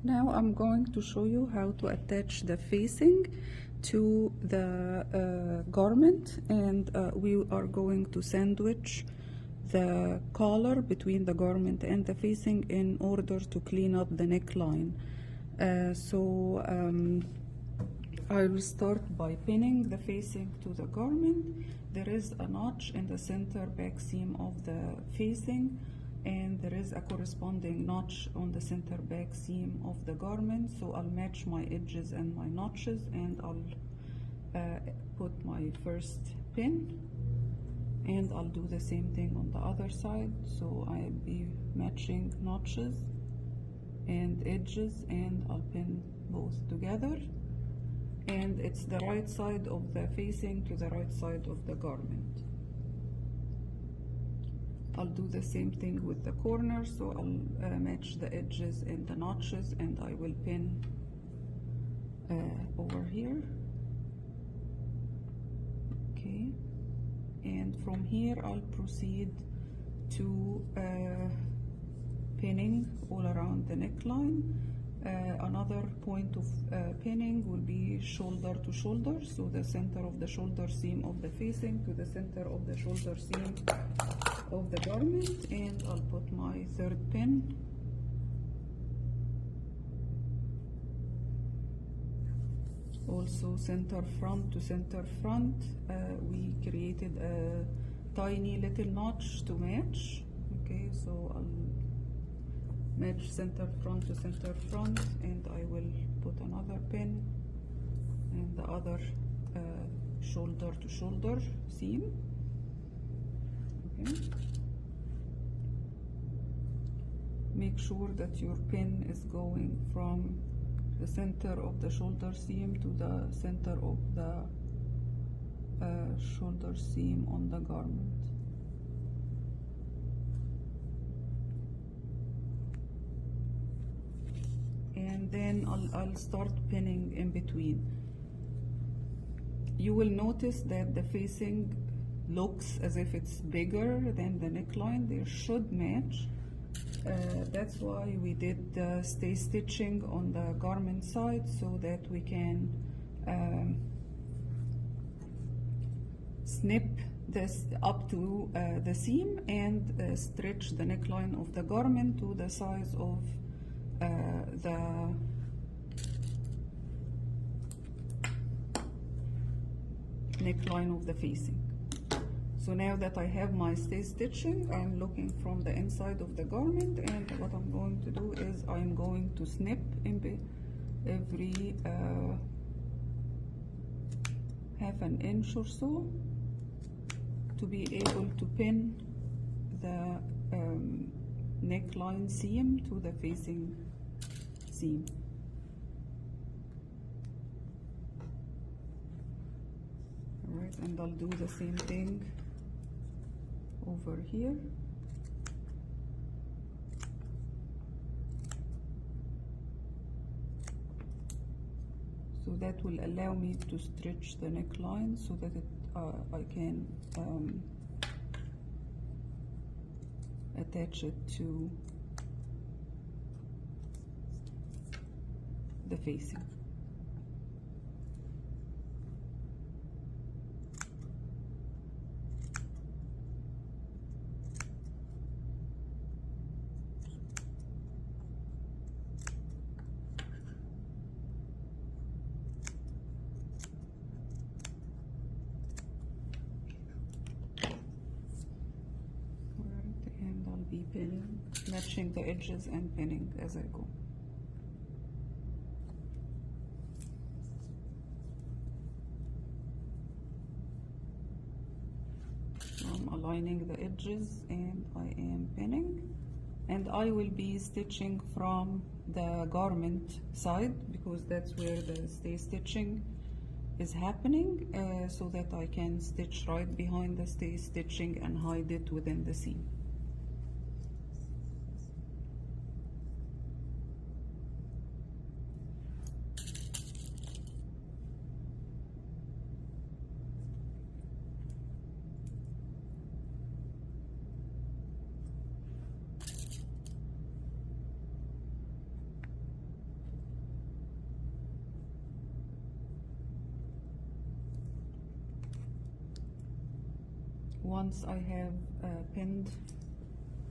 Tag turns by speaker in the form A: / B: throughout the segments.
A: Now I'm going to show you how to attach the facing to the garment, and we are going to sandwich the collar between the garment and the facing in order to clean up the neckline. I will start by pinning the facing to the garment. There is a notch in the center back seam of the facing, and there is a corresponding notch on the center back seam of the garment. So I'll match my edges and my notches, and I'll put my first pin, and I'll do the same thing on the other side. So I'll be matching notches and edges, and I'll pin both together, and it's the right side of the facing to the right side of the garment. I'll do the same thing with the corner, so I'll match the edges and the notches, and I will pin over here. Okay, and from here I'll proceed to pinning all around the neckline. Another point of pinning will be shoulder to shoulder, so the center of the shoulder seam of the facing to the center of the shoulder seam of the garment, and I'll put my third pin. Also center front to center front, we created a tiny little notch to match. Okay, so I'll match center front to center front, and I will put another pin and the other shoulder to shoulder seam. Okay. Make sure that your pin is going from the center of the shoulder seam to the center of the shoulder seam on the garment. And then I'll start pinning in between. You will notice that the facing looks as if it's bigger than the neckline. They should match. That's why we did the stay stitching on the garment side, so that we can snip this up to the seam and stretch the neckline of the garment to the size of the neckline of the facing. So now that I have my stay stitching, I'm looking from the inside of the garment, and what I'm going to do is I'm going to snip in every half an inch or so to be able to pin the neckline seam to the facing seam. Alright, and I'll do the same thing over here. So that will allow me to stretch the neckline so that I can attach it to the facing. And I'll be pinning, matching the edges and pinning as I go. I'm aligning the edges and I am pinning, and I will be stitching from the garment side because that's where the stay stitching is happening, so that I can stitch right behind the stay stitching and hide it within the seam. Once I have pinned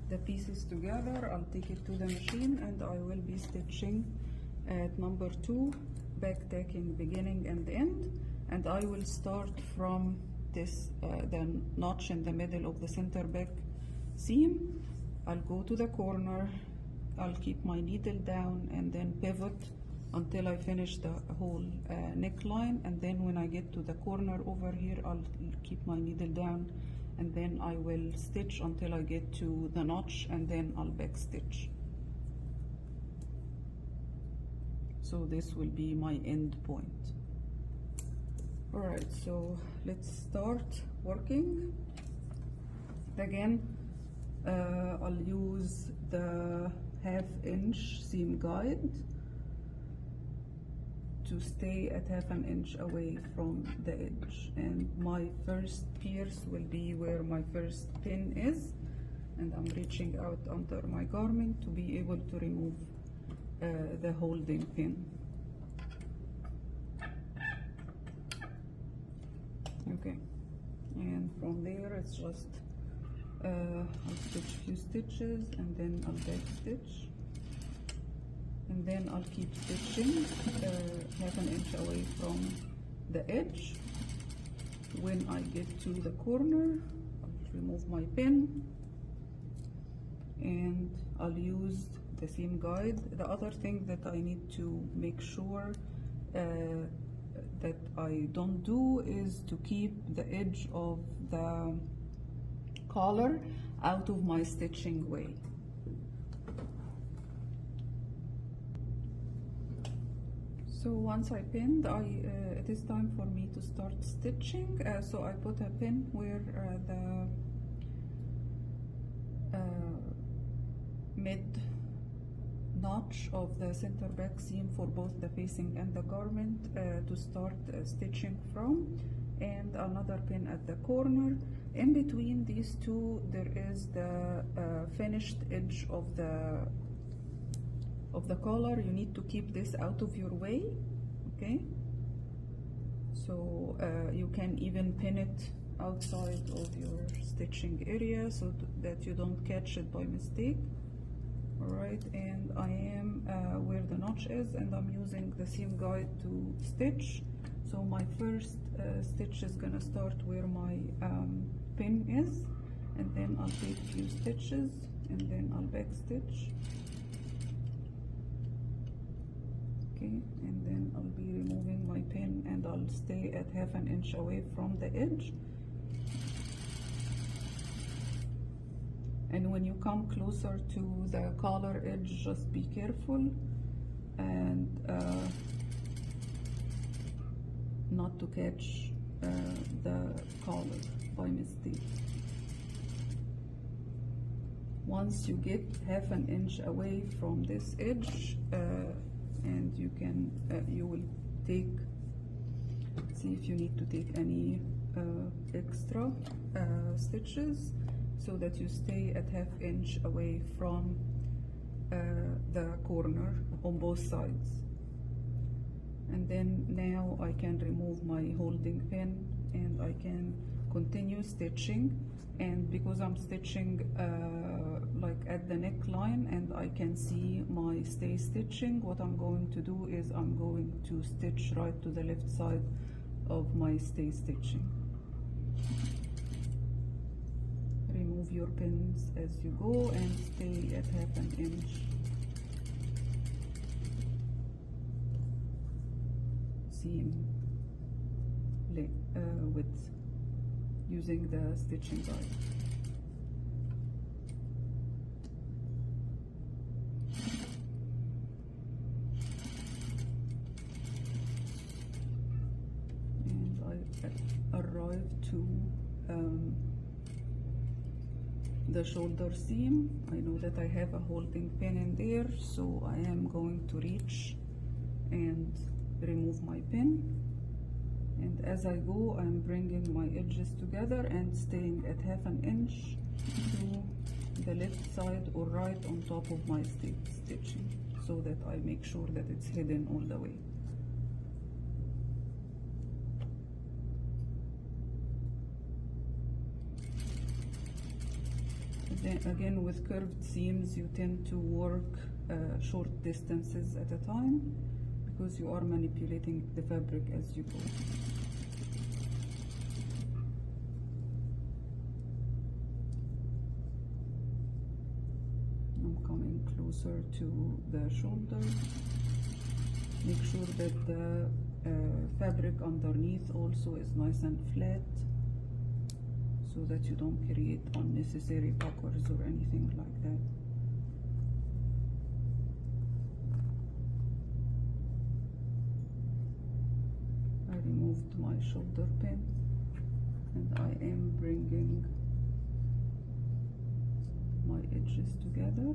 A: the pieces together, I'll take it to the machine and I will be stitching at number 2, back tacking beginning and end, and I will start from this the notch in the middle of the center back seam. I'll go to the corner, I'll keep my needle down and then pivot until I finish the whole neckline, and then when I get to the corner over here, I'll keep my needle down and then I will stitch until I get to the notch, and then I'll back stitch. So this will be my end point. Alright, so let's start working. Again, I'll use the 1/2 inch seam guide to stay at 1/2 inch away from the edge, and my first pierce will be where my first pin is, and I'm reaching out under my garment to be able to remove the holding pin. Okay, and from there it's just I'll stitch a few stitches and then I'll back stitch, and then I'll keep stitching 1/2 inch away from the edge. When I get to the corner, I'll remove my pin and I'll use the seam guide. The other thing that I need to make sure that I don't do is to keep the edge of the collar out of my stitching way. So once I pinned, it is time for me to start stitching. So I put a pin where the mid notch of the center back seam for both the facing and the garment to start stitching from, and another pin at the corner. In between these two, there is the finished edge of the collar. You need to keep this out of your way, okay? So you can even pin it outside of your stitching area so that you don't catch it by mistake. Alright, and I am where the notch is, and I'm using the seam guide to stitch. So my first stitch is gonna start where my pin is, and then I'll take a few stitches and then I'll back stitch. Okay, and then I'll be removing my pin and I'll stay at 1/2 inch away from the edge. And when you come closer to the collar edge, just be careful and not to catch the collar by mistake. Once you get 1/2 inch away from this edge, and you will take, see if you need to take any extra stitches, so that you stay at 1/2 inch away from the corner on both sides. And then now I can remove my holding pin and I can continue stitching. And because I'm stitching like at the neckline and I can see my stay stitching, what I'm going to do is I'm going to stitch right to the left side of my stay stitching. Remove your pins as you go and stay at 1/2 inch seam width using the stitching guide. And I arrived to the shoulder seam. I know that I have a holding pin in there, so I am going to reach and remove my pin. And as I go, I'm bringing my edges together and staying at 1/2 inch to the left side or right on top of my stitching, so that I make sure that it's hidden all the way. Then again, with curved seams, you tend to work short distances at a time because you are manipulating the fabric as you go. I'm coming closer to the shoulder. Make sure that the fabric underneath also is nice and flat, so that you don't create unnecessary puckers or anything like that. I removed my shoulder pin and I am bringing my edges together.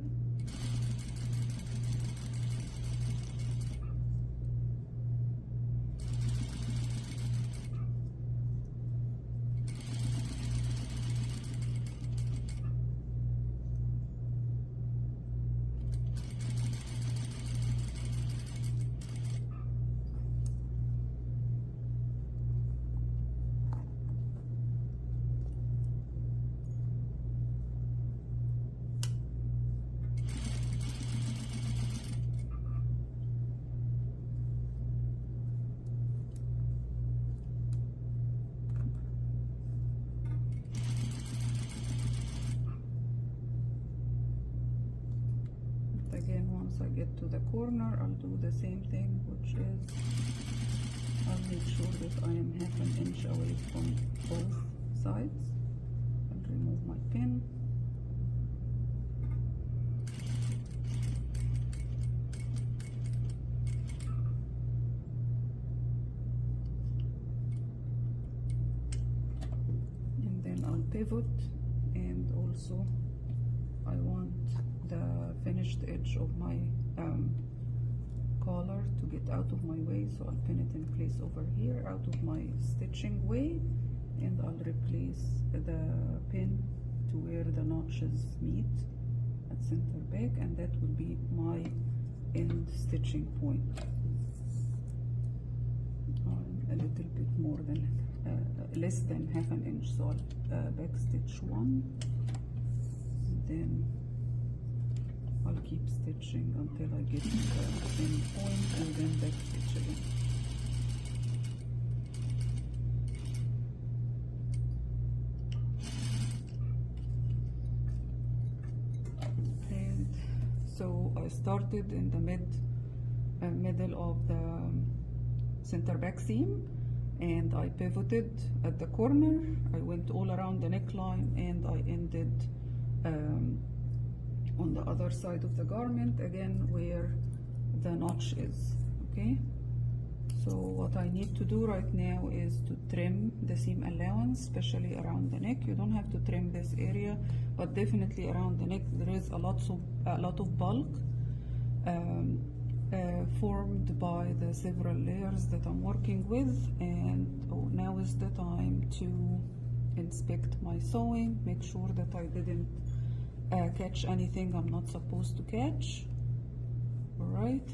A: Again, once I get to the corner, I'll do the same thing, which is I'll make sure that I am half an inch away from both sides. I'll remove my pin. And then I'll pivot, and also I want the finished edge of my collar to get out of my way, so I'll pin it in place over here out of my stitching way, and I'll replace the pin to where the notches meet at center back, and that will be my end stitching point. A little bit more than less than half an inch, so I'll back stitch one, and then I'll keep stitching until I get to the end point, and then back stitch again. And so I started in the middle of the center back seam, and I pivoted at the corner. I went all around the neckline, and I ended on the other side of the garment, again where the notch is. Okay, so what I need to do right now is to trim the seam allowance, especially around the neck. You don't have to trim this area, but definitely around the neck there is a lot of bulk formed by the several layers that I'm working with. And now is the time to inspect my sewing, make sure that I didn't catch anything I'm not supposed to catch. All right.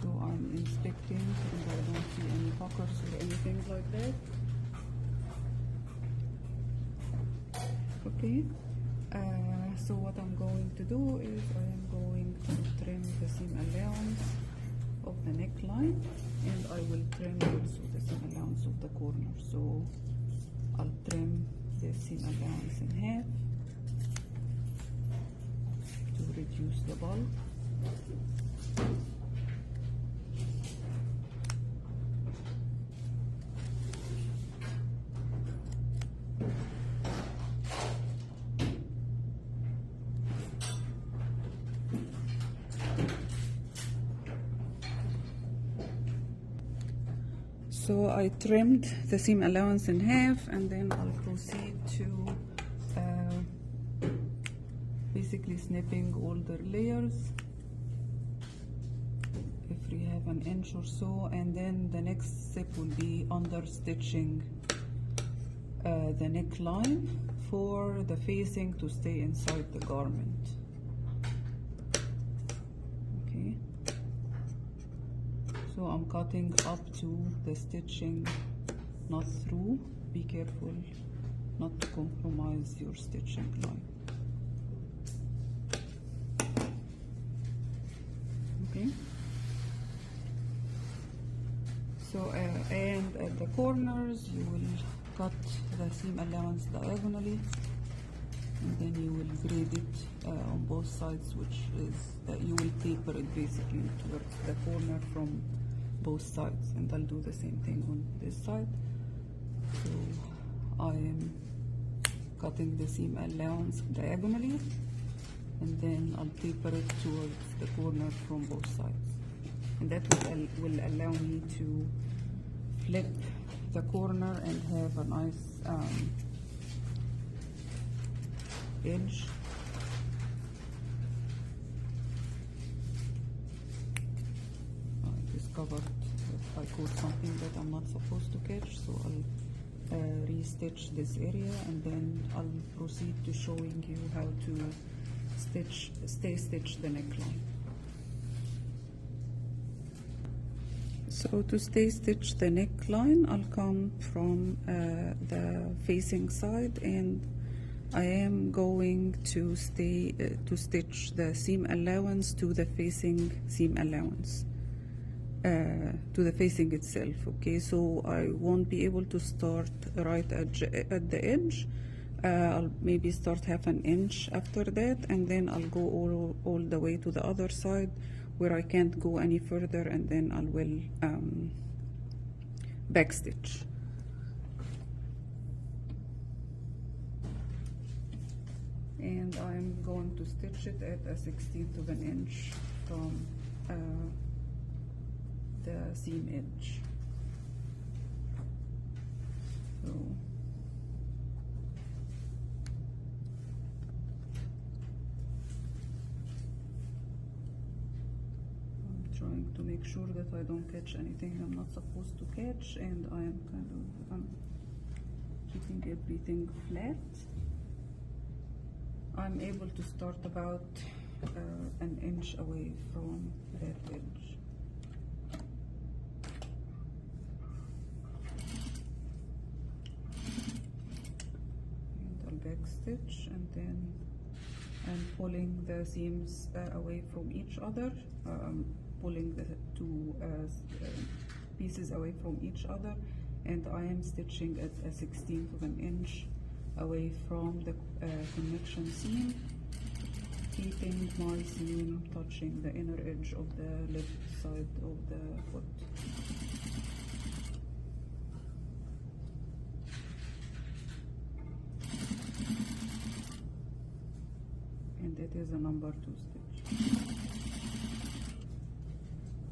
A: So I'm inspecting, and I don't see any puckers or anything like that. Okay. So what I'm going to do is I am going to trim the seam allowance of the neckline, and I will trim also the seam allowance of the corner. So I'll trim the seam allowance in half to reduce the bulk. So I trimmed the seam allowance in half, and then I'll proceed to basically snipping all the layers if we have an inch or so, and then the next step will be under stitching the neckline for the facing to stay inside the garment. Okay. So I'm cutting up to the stitching not through. Be careful not to compromise your stitching line. Okay. So and at the corners you will cut the seam allowance diagonally, and then you will grade it on both sides, which is you will taper it basically towards the corner from both sides, and I'll do the same thing on this side. So I am cutting the seam allowance diagonally, and then I'll taper it towards the corner from both sides, and that will allow me to flip the corner and have a nice edge. I discovered that I caught something that I'm not supposed to catch, so I'll re-stitch this area, and then I'll proceed to showing you how to stay stitch the neckline. So to stay stitch the neckline, I'll come from the facing side, and I am going to stitch the seam allowance to the facing seam allowance, to the facing itself. Okay, so I won't be able to start right at the edge. I'll maybe start half an inch after that, and then I'll go all the way to the other side where I can't go any further, and then I will backstitch. And I'm going to stitch it at a 1/16 of an inch from the seam edge. So I'm trying to make sure that I don't catch anything I'm not supposed to catch, and I am I'm keeping everything flat. I'm able to start about an inch away from that edge. And I'll backstitch, and then I'm pulling the seams away from each other, pulling the two pieces away from each other, and I am stitching at a 1/16 of an inch away from the connection seam, keeping my seam touching the inner edge of the left side of the foot. And it is a number 2 stitch.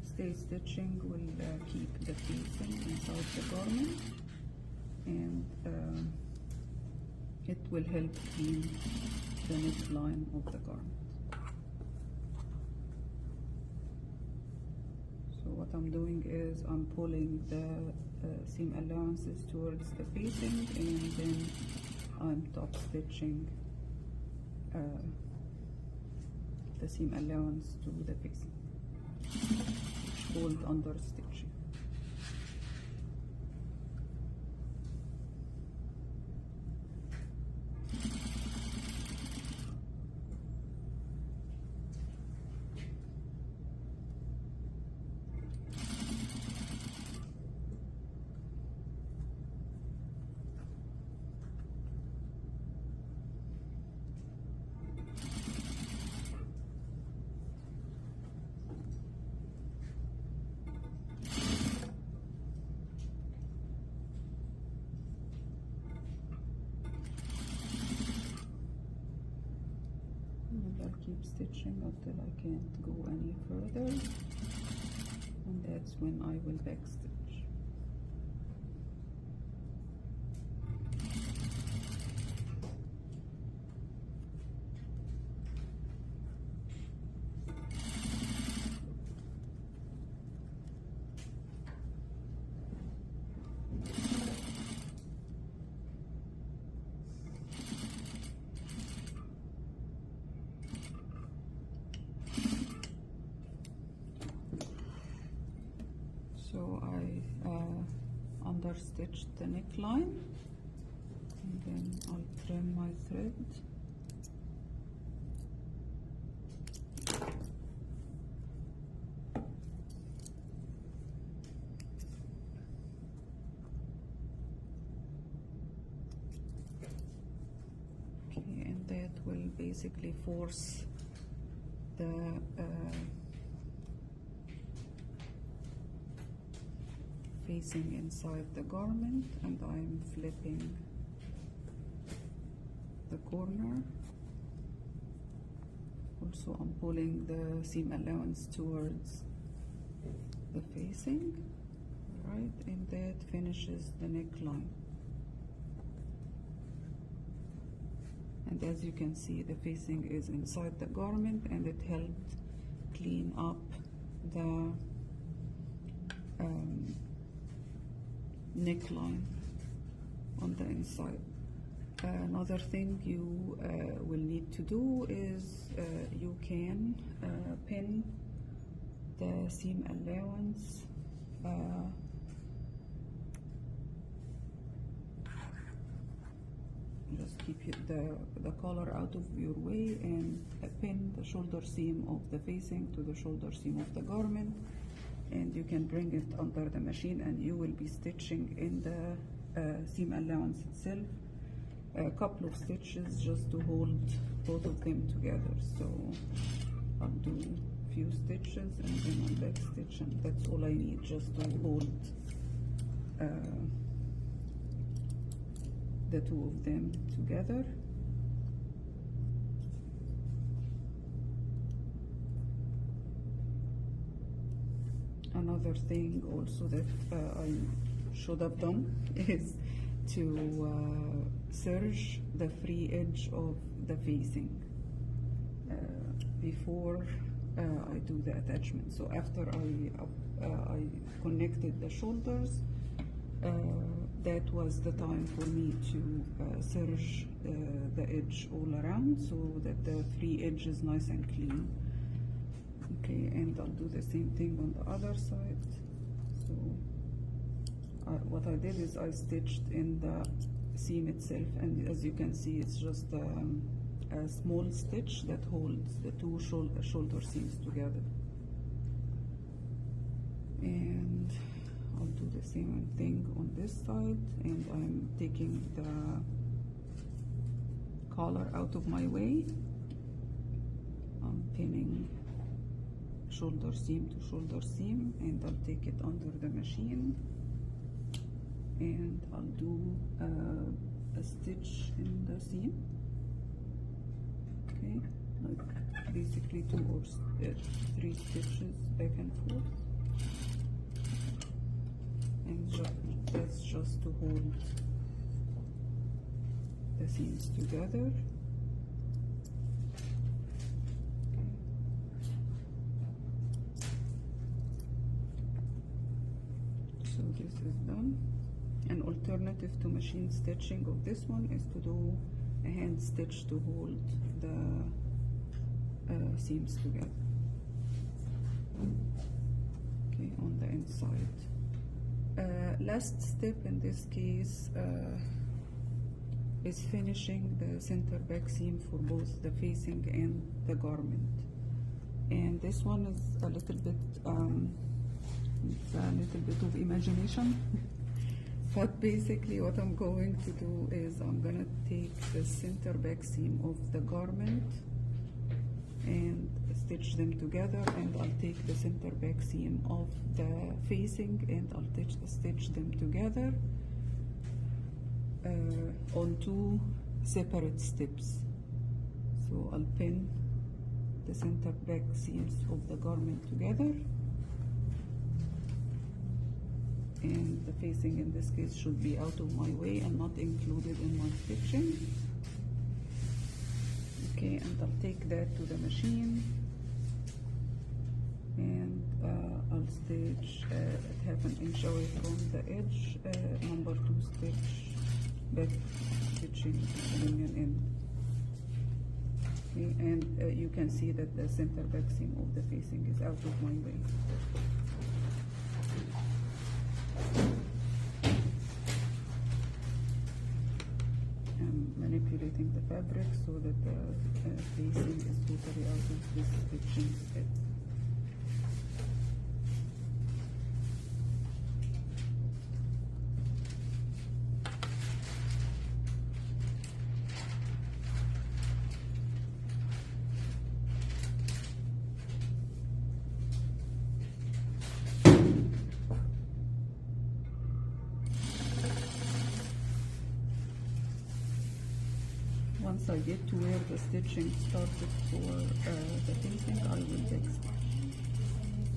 A: Stay stitching will keep the facing inside the garment, and it will help clean the neckline of the garment. So what I'm doing is I'm pulling the seam allowances towards the facing, and then I'm top stitching the seam allowance to the facing, which called under stitching. Keep stitching until I can't go any further, and that's when I will backstitch. So I under stitch the neckline, and then I'll trim my thread. Okay, and that will basically force the facing inside the garment, and I'm flipping the corner. Also, I'm pulling the seam allowance towards the facing, right, and that finishes the neckline. And as you can see, the facing is inside the garment, and it helped clean up the neckline on the inside. Another thing you will need to do is you can pin the seam allowance just keep the collar out of your way, and pin the shoulder seam of the facing to the shoulder seam of the garment, and you can bring it under the machine, and you will be stitching in the seam allowance itself a couple of stitches just to hold both of them together. So I'll do a few stitches and then on that stitch, and that's all I need just to hold the two of them together. Another thing also that I should have done is to serge the free edge of the facing before I do the attachment. So after I connected the shoulders, that was the time for me to serge the edge all around so that the free edge is nice and clean. Okay, and I'll do the same thing on the other side. So what I did is I stitched in the seam itself, and as you can see, it's just a small stitch that holds the two shoulder seams together. And I'll do the same thing on this side, and I'm taking the collar out of my way. I'm pinning shoulder seam to shoulder seam, and I'll take it under the machine, and I'll do a stitch in the seam. Okay, like basically 2 or 3 stitches back and forth, and that's just to hold the seams together. So this is done. An alternative to machine stitching of this one is to do a hand stitch to hold the seams together. Okay, on the inside. Last step in this case is finishing the center back seam for both the facing and the garment. And this one is a little bit of imagination. But basically what I'm going to do is I'm gonna take the center back seam of the garment and stitch them together, and I'll take the center back seam of the facing and I'll stitch them together on 2 separate steps. So I'll pin the center back seams of the garment together, and the facing in this case should be out of my way and not included in my stitching. Okay, and I'll take that to the machine, and I'll stitch at 1/2 inch away from the edge, number 2 stitch, back stitching the union end. Okay, and you can see that the center back seam of the facing is out of my way. fabric so that the facing is totally out of this stitching step. Once I get to where the stitching started for the facing, I will text.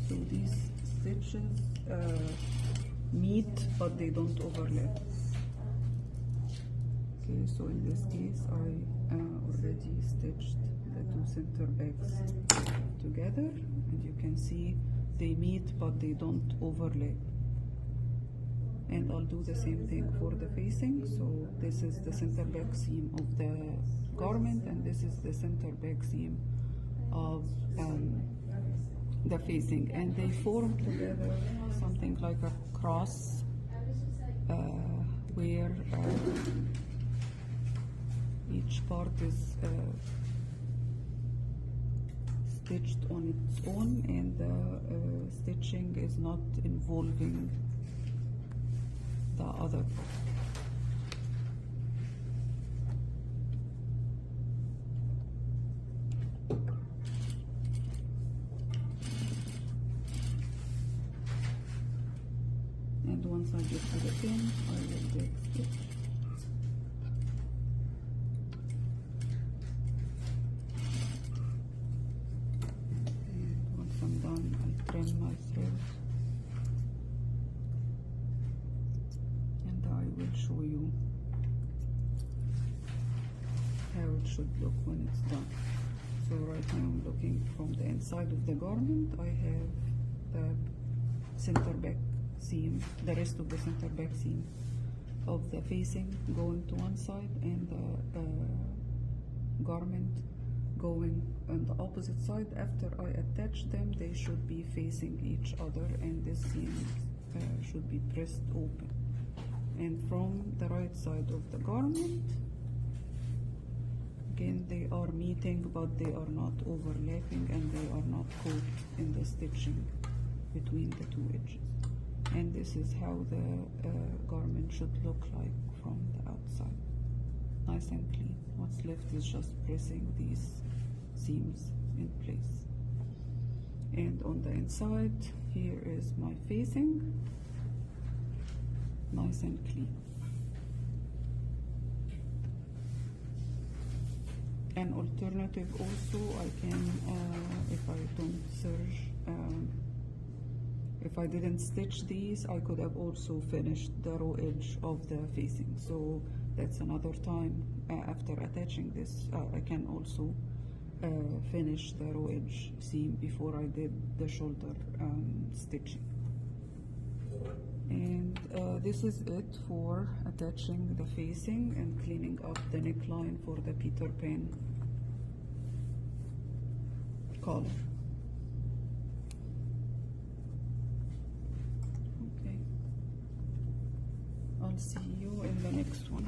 A: So these stitches meet but they don't overlap. Okay, so in this case I already stitched the two center backs together, and you can see they meet but they don't overlap. And I'll do the same thing for the facing. So this is the center back seam of the garment, and this is the center back seam of the facing, and they form together something like a cross where each part is stitched on its own, and the stitching is not involving the other part. And once I get to the pin, I will back stitch. And once I'm done, I trim my thread. Will show you how it should look when it's done. So right now I'm looking from the inside of the garment. I have the center back seam, the rest of the center back seam of the facing going to one side, and the garment going on the opposite side. After I attach them, they should be facing each other, and this seam should be pressed open. And from the right side of the garment, again they are meeting but they are not overlapping, and they are not caught in the stitching between the two edges. And this is how the garment should look like from the outside, nice and clean. What's left is just pressing these seams in place. And on the inside, here is my facing, nice and clean. An alternative also, I can, if I don't serge, if I didn't stitch these, I could have also finished the raw edge of the facing. So that's another time after attaching this, I can also finish the raw edge seam before I did the shoulder stitching. And this is it for attaching the facing and cleaning up the neckline for the Peterpan collar. Okay, I'll see you in the next one.